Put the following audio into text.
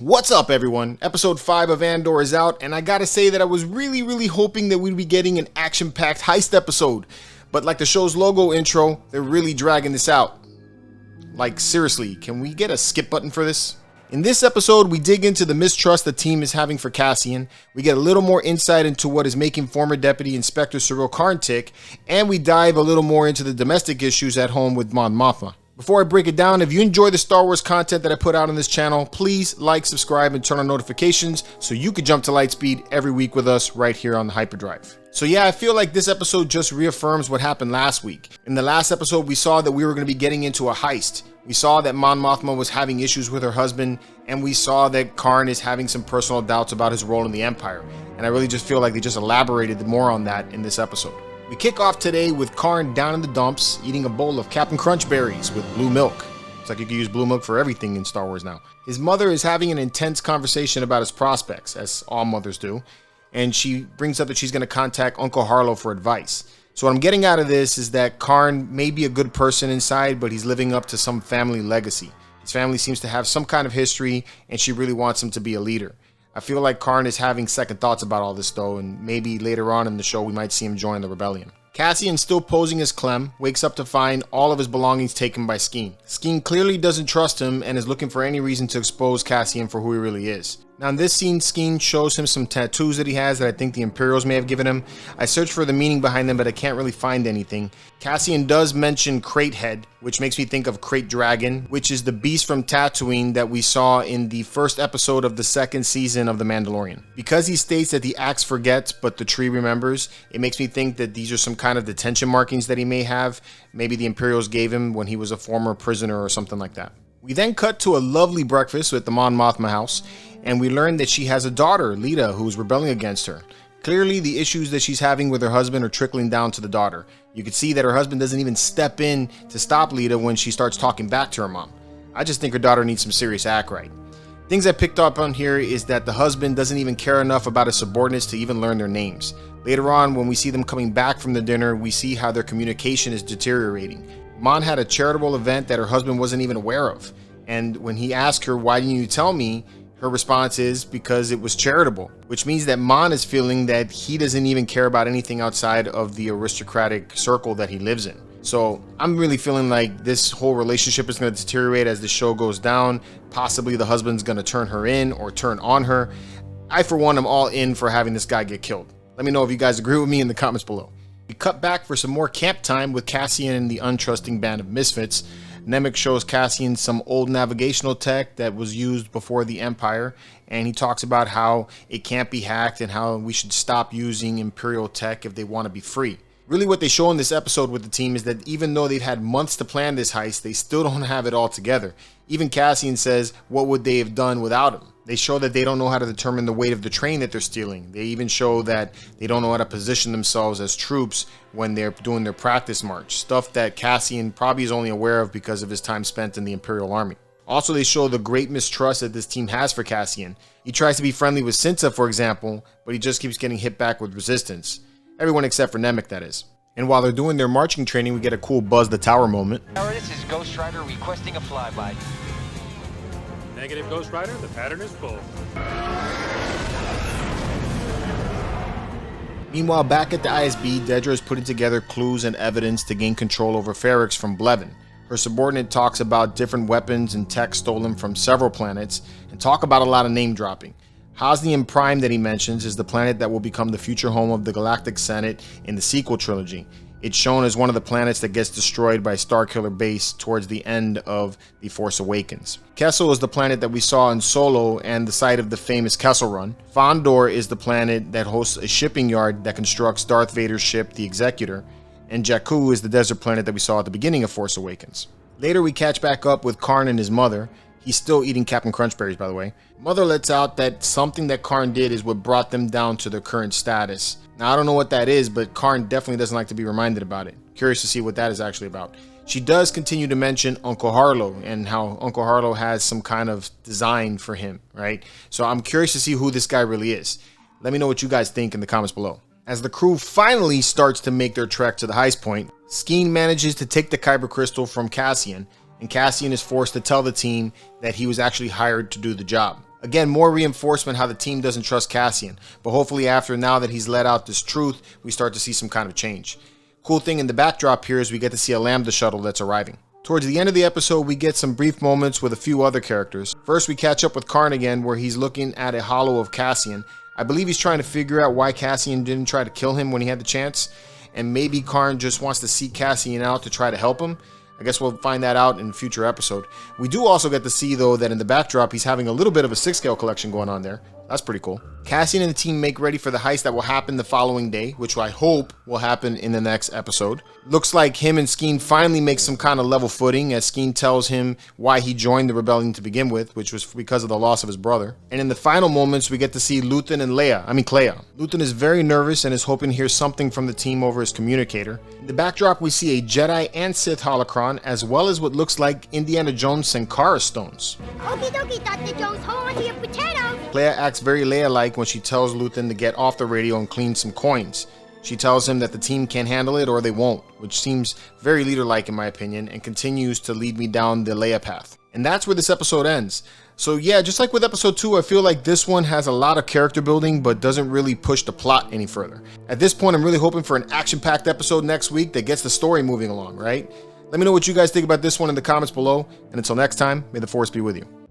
What's up, everyone? Episode 5 of Andor is out, and I gotta say that I was really hoping that we'd be getting an action-packed heist episode. But like the show's logo intro, they're really dragging this out. Like, seriously, can we get a skip button for this? In this episode, we dig into the mistrust the team is having for Cassian, we get a little more insight into what is making former Deputy Inspector Cyril Karn tick, and we dive a little more into the domestic issues at home with Mon Mothma. Before I break it down, if you enjoy the Star Wars content that I put out on this channel, please like, subscribe, and turn on notifications so you can jump to Lightspeed every week with us right here on the Hyperdrive. So yeah, I feel like this episode just reaffirms what happened last week. In the last episode, we saw that we were going to be getting into a heist. We saw that Mon Mothma was having issues with her husband, and we saw that Karn is having some personal doubts about his role in the Empire. And I really just feel like they just elaborated more on that in this episode. We kick off today with Karn down in the dumps, eating a bowl of Captain Crunch berries with blue milk. It's like you can use blue milk for everything in Star Wars now. His mother is having an intense conversation about his prospects, as all mothers do, and she brings up that she's going to contact Uncle Harlow for advice. So what I'm getting out of this is that Karn may be a good person inside, but he's living up to some family legacy. His family seems to have some kind of history, and she really wants him to be a leader. I feel like Karn is having second thoughts about all this though, and maybe later on in the show we might see him join the rebellion. Cassian, still posing as Clem, wakes up to find all of his belongings taken by Skeen. Skeen clearly doesn't trust him and is looking for any reason to expose Cassian for who he really is. Now in this scene, Skeen shows him some tattoos that he has that I think the Imperials may have given him. I searched for the meaning behind them, but I can't really find anything. Cassian does mention Crate Head, which makes me think of Crate Dragon, which is the beast from Tatooine that we saw in the first episode of the second season of The Mandalorian. Because he states that the axe forgets, but the tree remembers, it makes me think that these are some kind of detention markings that he may have. Maybe the Imperials gave him when he was a former prisoner or something like that. We then cut to a lovely breakfast at the Mon Mothma house, and we learn that she has a daughter, Lita, who's rebelling against her. Clearly, the issues that she's having with her husband are trickling down to the daughter. You can see that her husband doesn't even step in to stop Lita when she starts talking back to her mom. I just think her daughter needs some serious act right. Things I picked up on here is that the husband doesn't even care enough about his subordinates to even learn their names. Later on, when we see them coming back from the dinner, we see how their communication is deteriorating. Mon had a charitable event that her husband wasn't even aware of. And when he asked her, "Why didn't you tell me?" her response is, "Because it was charitable," which means that Mon is feeling that he doesn't even care about anything outside of the aristocratic circle that he lives in. So I'm really feeling like this whole relationship is going to deteriorate as the show goes down. Possibly the husband's going to turn her in or turn on her. I, for one, am all in for having this guy get killed. Let me know if you guys agree with me in the comments below. We cut back for some more camp time with Cassian and the untrusting band of misfits. Nemik shows Cassian some old navigational tech that was used before the Empire, and he talks about how it can't be hacked and how we should stop using Imperial tech if they want to be free. Really what they show in this episode with the team is that even though they've had months to plan this heist, they still don't have it all together. Even Cassian says, what would they have done without him? They show that they don't know how to determine the weight of the train that they're stealing. They even show that they don't know how to position themselves as troops when they're doing their practice march. Stuff that Cassian probably is only aware of because of his time spent in the Imperial Army. Also, they show the great mistrust that this team has for Cassian. He tries to be friendly with Cinta, for example, but he just keeps getting hit back with resistance. Everyone except for Nemik, that is. And while they're doing their marching training, we get a cool Buzz the Tower moment. This is Ghost Rider requesting a flyby. Negative, Ghost Rider. The pattern is full. Meanwhile, back at the ISB, Dedra is putting together clues and evidence to gain control over Ferrix from Blevin. Her subordinate talks about different weapons and tech stolen from several planets, and talk about a lot of name dropping. Hosnian Prime that he mentions is the planet that will become the future home of the Galactic Senate in the sequel trilogy. It's shown as one of the planets that gets destroyed by Starkiller Base towards the end of The Force Awakens. Kessel is the planet that we saw in Solo and the site of the famous Kessel Run. Fondor is the planet that hosts a shipping yard that constructs Darth Vader's ship, the Executor. And Jakku is the desert planet that we saw at the beginning of Force Awakens. Later we catch back up with Karn and his mother. He's still eating Captain Crunch berries, by the way. Mother lets out that something that Karn did is what brought them down to their current status. Now, I don't know what that is, but Karn definitely doesn't like to be reminded about it. Curious to see what that is actually about. She does continue to mention Uncle Harlow and how Uncle Harlow has some kind of design for him, right? So I'm curious to see who this guy really is. Let me know what you guys think in the comments below. As the crew finally starts to make their trek to the heist point, Skeen manages to take the Kyber crystal from Cassian, and Cassian is forced to tell the team that he was actually hired to do the job. Again, more reinforcement how the team doesn't trust Cassian, but hopefully after now that he's let out this truth, we start to see some kind of change. Cool thing in the backdrop here is we get to see a Lambda shuttle that's arriving. Towards the end of the episode, we get some brief moments with a few other characters. First, we catch up with Karn again, where he's looking at a holo of Cassian. I believe he's trying to figure out why Cassian didn't try to kill him when he had the chance, and maybe Karn just wants to seek Cassian out to try to help him. I guess we'll find that out in a future episode. We do also get to see, though, that in the backdrop, he's having a little bit of a 6-scale collection going on there. That's pretty cool. Cassian and the team make ready for the heist that will happen the following day, which I hope will happen in the next episode. Looks like him and Skeen finally make some kind of level footing as Skeen tells him why he joined the rebellion to begin with, which was because of the loss of his brother. And in the final moments, we get to see Luthen and Clea. Luthen is very nervous and is hoping to hear something from the team over his communicator. In the backdrop, we see a Jedi and Sith holocron, as well as what looks like Indiana Jones Sankara stones. Okie dokie, Dr. Jones, hold on to your potatoes. Clea acts very Leia-like when she tells Luthen to get off the radio and clean some coins. She tells him that the team can't handle it or they won't, which seems very leader-like in my opinion, and continues to lead me down the Leia path. And that's where this episode ends. So yeah, just like with episode 2, I feel like this one has a lot of character building, but doesn't really push the plot any further. At this point, I'm really hoping for an action-packed episode next week that gets the story moving along, right? Let me know what you guys think about this one in the comments below, and until next time, may the Force be with you.